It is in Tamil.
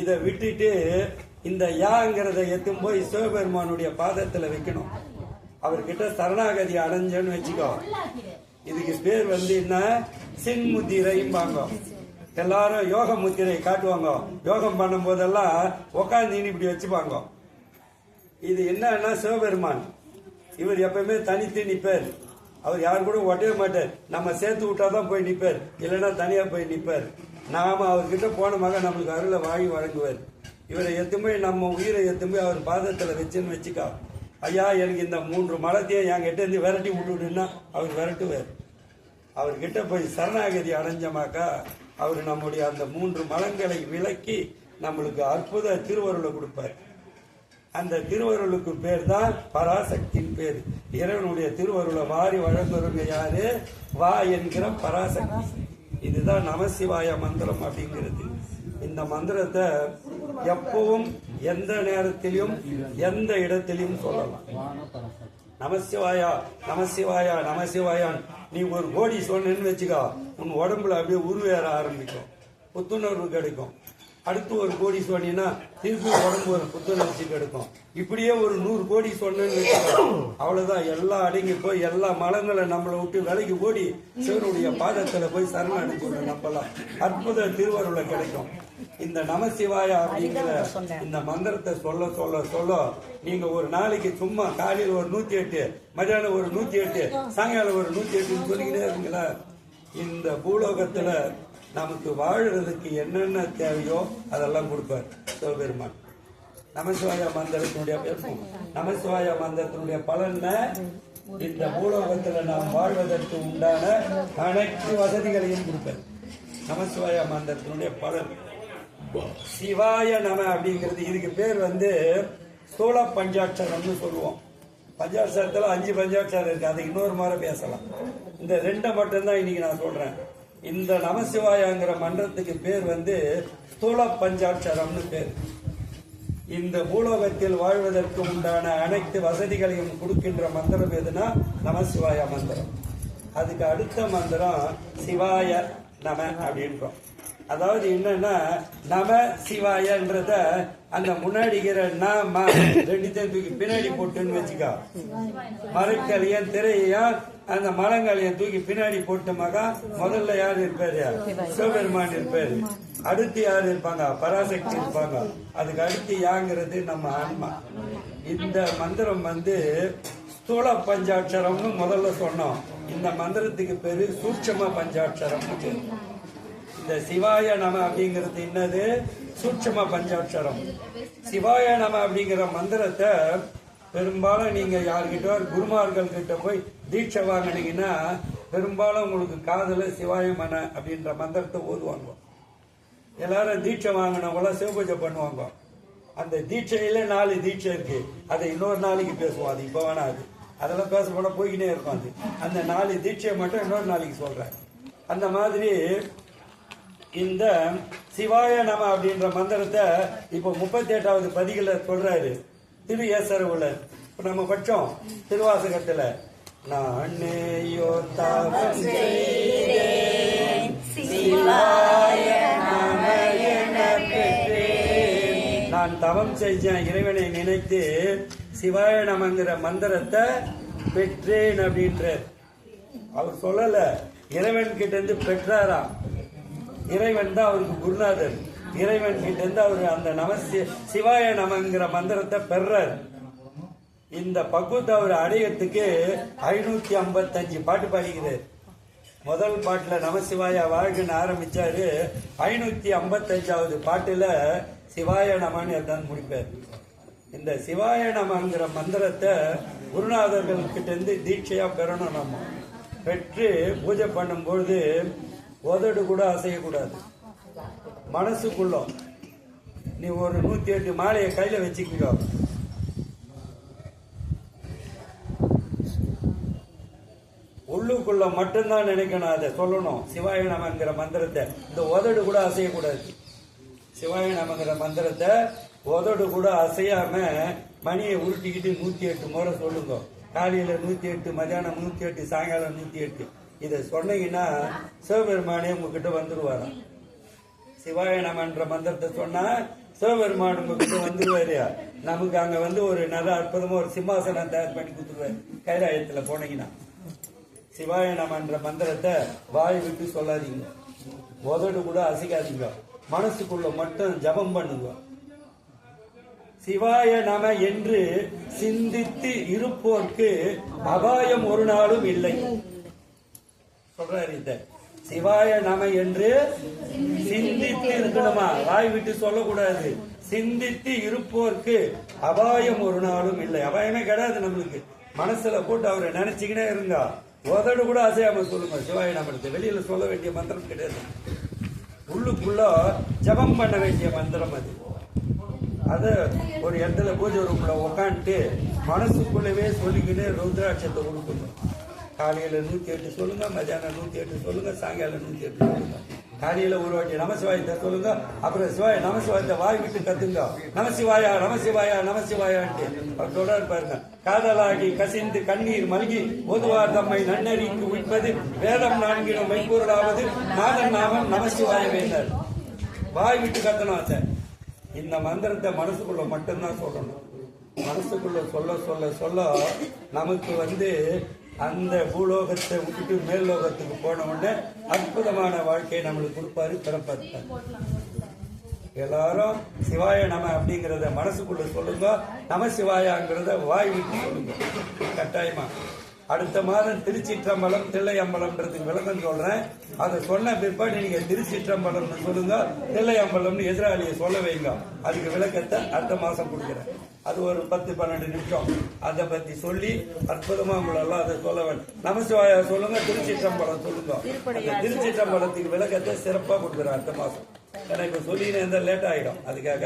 இதை விட்டுட்டு இந்த யாங்கிறத எத்தும் போய் சிவபெருமானுடைய பாதத்துல வைக்கணும். அவர்கிட்ட சரணாகதி அடைஞ்சன்னு வச்சுக்கோ. இதுக்கு பேர் என்ன, சின்முத்திரைம்பாங்க. எல்லாரும் யோக முத்திரை காட்டுவாங்க. யோகம் பண்ணும் போதெல்லாம் உக்காந்து இப்படி வச்சுப்பாங்க. இது என்னன்னா சிவபெருமான் இவர் எப்பவுமே தனித்து நிப்பார். அவர் யாரு கூட ஒட்டவே மாட்டார். நம்ம சேர்த்து விட்டாதான் போய் நிப்பார், இல்லைன்னா தனியா போய் நிப்பார். நாம அவர்கிட்ட போனமாக நம்மளுக்கு அருளை வாங்கி வழங்குவார். இவரை எத்துமே நம்ம உயிரை எத்துமே அவர் பாதத்துல வச்சுன்னு வச்சுக்கா. ஐயா எனக்கு இந்த 3 மலத்தையும் என்கிட்ட இருந்து விரட்டி விட்டுடுன்னா அவர் விரட்டுவார். அவர்கிட்ட போய் சரணாகதி அடைஞ்சமாக்கா அவர் நம்முடைய அந்த 3 மலங்களை விலக்கி நம்மளுக்கு அற்புத திருவருளை கொடுப்பார். அந்த திருவருளுக்கு பேர் தான் பராசக்தியின் பேர். இறைவனுடைய திருவருளை வாரி வழங்குறவங்க யாரு? வா என்கிற பராசக்தி. இதுதான் நமசிவாய மந்திரம் அப்படிங்கிறது. இந்த மந்திரத்தை எப்பவும் எந்த நேரத்திலும் எந்த இடத்திலும் சொல்லலாம். நமசிவாயா நமசிவாயா நமசிவாயான் நீ 1 கோடி சொன்னு வச்சுக்கோ, உன் உடம்புல அப்படியே உருவேற ஆரம்பிக்கும், புத்துணர்வு கிடைக்கும். அடுத்து 1 கோடி சொன்னீங்கன்னா திருப்பி உடம்பு ஒரு புத்துணர்ச்சி கிடைக்கும். இப்படியே 100 கோடி சொன்னு அவ்வளவுதான், எல்லாம் அடங்கி போய் எல்லா மலங்களை நம்மளை விட்டு விலகி ஓடி சிவனுடைய பாதத்துல போய் சரணம் அடைஞ்சு நம்பலாம். அற்புத திருவருளை கிடைக்கும். இந்த நமசிவாயா அப்படிங்கிற இந்த மந்திரத்தை சொல்ல சொல்ல சொல்ல நீங்க ஒரு நாளைக்கு சும்மா காலையில் ஒரு 108, மதியானம் ஒரு 108, சாயங்காலம் ஒரு 108 சொல்லிக்கிட்டே இருக்குங்களா. இந்த பூலோகத்துல நமக்கு வாழறதுக்கு என்னென்ன தேவையோ அதெல்லாம் கொடுப்பார் சிவபெருமான். நமசிவாய மந்திரத்தினுடைய பேசும். நமசிவாய மந்திரத்தினுடைய பலன் இந்த பூலோகத்துல நாம் வாழ்வதற்கு உண்டான அனைத்து வசதிகளையும் கொடுப்பார். நமசிவாய மந்திரத்தினுடைய பலன். சிவாய நம அப்படிங்கிறது இதுக்கு பேர் ஸ்தூல பஞ்சாட்சரம்னு சொல்லுவோம். பஞ்சாட்சரத்துல 5 பஞ்சாட்சரம் இருக்கு, அதை இன்னொரு முறை பேசலாம். இந்த 2 மட்டும்தான் இன்னைக்கு நான் சொல்றேன். இந்த நமசிவாயங்கிற மன்றத்துக்கு பேர் ஸ்தூல பஞ்சாட்சரம்னு பேர். இந்த பூலோகத்தில் வாழ்வதற்கு உண்டான அனைத்து வசதிகளையும் கொடுக்கின்ற மந்திரம் எதுனா நமசிவாய மந்திரம். அதுக்கு அடுத்த மந்திரம் சிவாய நம அப்படின்றோம். அதாவது என்னன்னா நம சிவாயன்றத அந்த முன்னாடிக்கிற நாம 2 தூக்கி பின்னாடி போட்டுன்னு வச்சுக்கா. மரக்கலையும் திரையையும் அந்த மரங்களையும் தூக்கி பின்னாடி போட்டுமாக்கா முதல்ல யாரு இருப்பாரு? சிவபெருமான் இருப்பாரு. அடுத்து யாரு இருப்பாங்க? பராசக்தி இருப்பாங்க. அதுக்கு அடுத்து யாங்கிறது நம்ம ஆன்மா. இந்த மந்திரம் ஸ்தூல பஞ்சாட்சரம்னு முதல்ல சொன்னோம். இந்த மந்திரத்துக்கு பேரு சூட்சம பஞ்சாட்சரம்னு பேரு. இந்த சிவாய நம அப்படிங்கிறது என்னது? சூட்சம பஞ்சாட்சரம். சிவாய நம அப்படிங்கிற மந்திரத்தை பெரும்பாலும் நீங்க யார்கிட்ட குருமார்கள் கிட்ட போய் தீட்சை வாங்கினீங்கன்னா பெரும்பாலும் உங்களுக்கு காதல சிவாயமன அப்படின்ற மந்திரத்தை ஓதுவாங்க. எல்லாரும் தீட்சை வாங்கினவங்கள சிவபூஜை பண்ணுவாங்க. அந்த தீட்சையில 4 தீட்சை இருக்கு, அதை இன்னொரு நாளைக்கு பேசுவோம். அது இப்ப வேணாது, அதெல்லாம் பேச போனா போய்கிட்டே இருக்கும். அந்த 4 தீட்சையை மட்டும் இன்னொரு நாளைக்கு சொல்றேன். அந்த மாதிரி இந்த சிவாய நம அப்படின்ற மந்திரத்தை இப்ப 38வது பதிகளை சொல்றாரு திரு ஏசரவுல. இப்ப நம்ம பட்சம் திருவாசகத்துல நானேயோ தவம் செய்தேன் சிவாய நம என பெற்றேன். நான் தவம் செஞ்சேன், இறைவனை நினைத்து சிவாய நமங்கிற மந்திரத்தை பெற்றேன் அப்படின்ற அவர் சொல்லல, இறைவன் கிட்ட இருந்து பெற்றாராம். இறைவன் தான் அவருக்கு குருநாதர். இறைவன் கிட்ட இருந்து அவர் அந்த சிவாய நமங்கிற மந்திரத்தை பெறார். இந்த பக்குவத்தை அவர் அடையத்துக்கு 555 பாட்டு பாடிக்கிறார். முதல் பாட்டுல நமசிவாய வாழ்க்கைன்னு ஆரம்பிச்சாரு. 555வது பாட்டுல சிவாய நமன்னு தான் முடிப்பார். இந்த சிவாய நமங்கிற மந்திரத்தை குருநாதர்கள் கிட்ட இருந்து தீட்சையா பெறணும். நம்ம பெற்று பூஜை பண்ணும்பொழுது உதடு கூட அசையக்கூடாது. மனசுக்குள்ள நீ ஒரு 108 மாலையை கையில வச்சுக்கோ. உள்ளுக்குள்ள மட்டும்தான் நினைக்கணும், அதை சொல்லணும். சிவாய நமங்கிற மந்திரத்தை இந்த உதடு கூட அசையக்கூடாது. சிவாய நமங்கிற மந்திரத்தை உதடு கூட அசையாம மணியை உருட்டிக்கிட்டு 108 முறை சொல்லுங்க. காலையில 108, மதியானம் 108, சாயங்காலம் 108. இதை சொன்னீங்கன்னா சிவபெருமானே உங்ககிட்ட வந்துருவாராம். சிவாய நமன்ற மந்திரத்தை சொன்னா சிவபெருமான் உங்ககிட்ட வந்துருவாரு. நமக்கு அங்க வந்து ஒரு நல்ல அற்புதமா ஒரு சிம்மாசனம் தயார் பண்ணி கொடுத்துருவாரு. கைலாயத்துல போனீங்கன்னா சிவாய நமன்ற மந்திரத்தை வாய் விட்டு சொல்லாதீங்க, உதடு கூட அசைக்காதீங்க, மனசுக்குள்ள மட்டும் ஜபம் பண்ணுங்க. சிவாய நம என்று சிந்தித்து இருப்போர்க்கு அபாயம் ஒரு நாளும் இல்லை சொல்றாரு. இந்த சிவாய நம என்று சிந்தித்து இருக்கணுமா, வாய் விட்டு சொல்லக்கூடாது. சிந்தித்து இருப்போர்க்கு அபாயம் ஒரு நாளும் இல்லை. அபாயமே கிடையாது நம்மளுக்கு. மனசுல போட்டு அவரை நினைச்சுக்கிட்டே இருங்க, உதடு கூட அசையாம சொல்லுங்க சிவாய நமத்தை. வெளியில சொல்ல வேண்டிய மந்திரம் கிடையாது, உள்ளுக்குள்ள ஜபம் பண்ண வேண்டிய மந்திரம் அது. அது ஒரு இடத்துல பூஜை ரூம்ல உக்காந்துட்டு மனசுக்குள்ளவே சொல்லிக்கிட்டு ருத்ராட்சத்தை கொடுக்கணும். காலையில 108 சொல்லுங்க, மதியானம் 108 சொல்லுங்க, சாயங்காலம் 108 சொல்லுங்க. காலையில ஒரு வாட்டி நமசிவாயத்தை சொல்லுங்க, அப்புறம் சிவாய நமசிவாயத்தை வாய் விட்டு கத்துங்க, நமசிவாயா நமசிவாயா நமசிவாயான்ட்டு அவர் சொல்றாரு பாருங்க. காதலாகி கசிந்து கண்ணீர் மல்கி பொதுவார் தம்மை நன்னறிக்கு உட்பது வேதம் 4 மைப்பொருளாவது நாதன் நாமம் நமசிவாய வேண்டார். வாய் விட்டு கத்தணும். அதை இந்த மந்திரத்தை மனசுக்குள்ள மட்டும்தான் சொல்லணும். மனசுக்குள்ள சொல்ல சொல்ல சொல்ல நமக்கு வந்து அந்த பூலோகத்தை விட்டுட்டு மேல் லோகத்துக்கு போன உடனே அற்புதமான வாழ்க்கையை நம்மளுக்கு கொடுப்பாரு பிறப்பாரு. எல்லாரும் சிவாய நம அப்படிங்கறத மனசுக்குள்ள சொல்லுங்க, நம சிவாயாங்கிறத வாய் விட்டு சொல்லுங்க கட்டாயமா. அடுத்த மாதம் திருச்சிற்றம்பலம் தில்லையம்பலம்ன்றதுக்கு விளக்கம் சொல்றேன். அதை சொன்ன பிற்பாடு நீங்க திருச்சிற்றம்பலம்னு சொல்லுங்க, தில்லையம்பலம்னு எதிராளியை சொல்ல வைங்க. அதுக்கு விளக்கத்தை அடுத்த மாசம் கொடுக்குறேன். அது ஒரு 10-12 நிமிஷம் அதை பத்தி சொல்லி அற்புதமா உங்களெல்லாம் அதை சொல்ல வேண்டும். நமசிவாயா சொல்லுங்க, திருச்சிற்றம்பலம் சொல்லுங்க. அந்த திருச்சிற்றம்பலத்துக்கு விளக்கத்தை சிறப்பா கொடுக்குறேன் அடுத்த மாசம். ஏன்னா இப்ப சொல்லின்னு லேட் ஆயிடும், அதுக்காக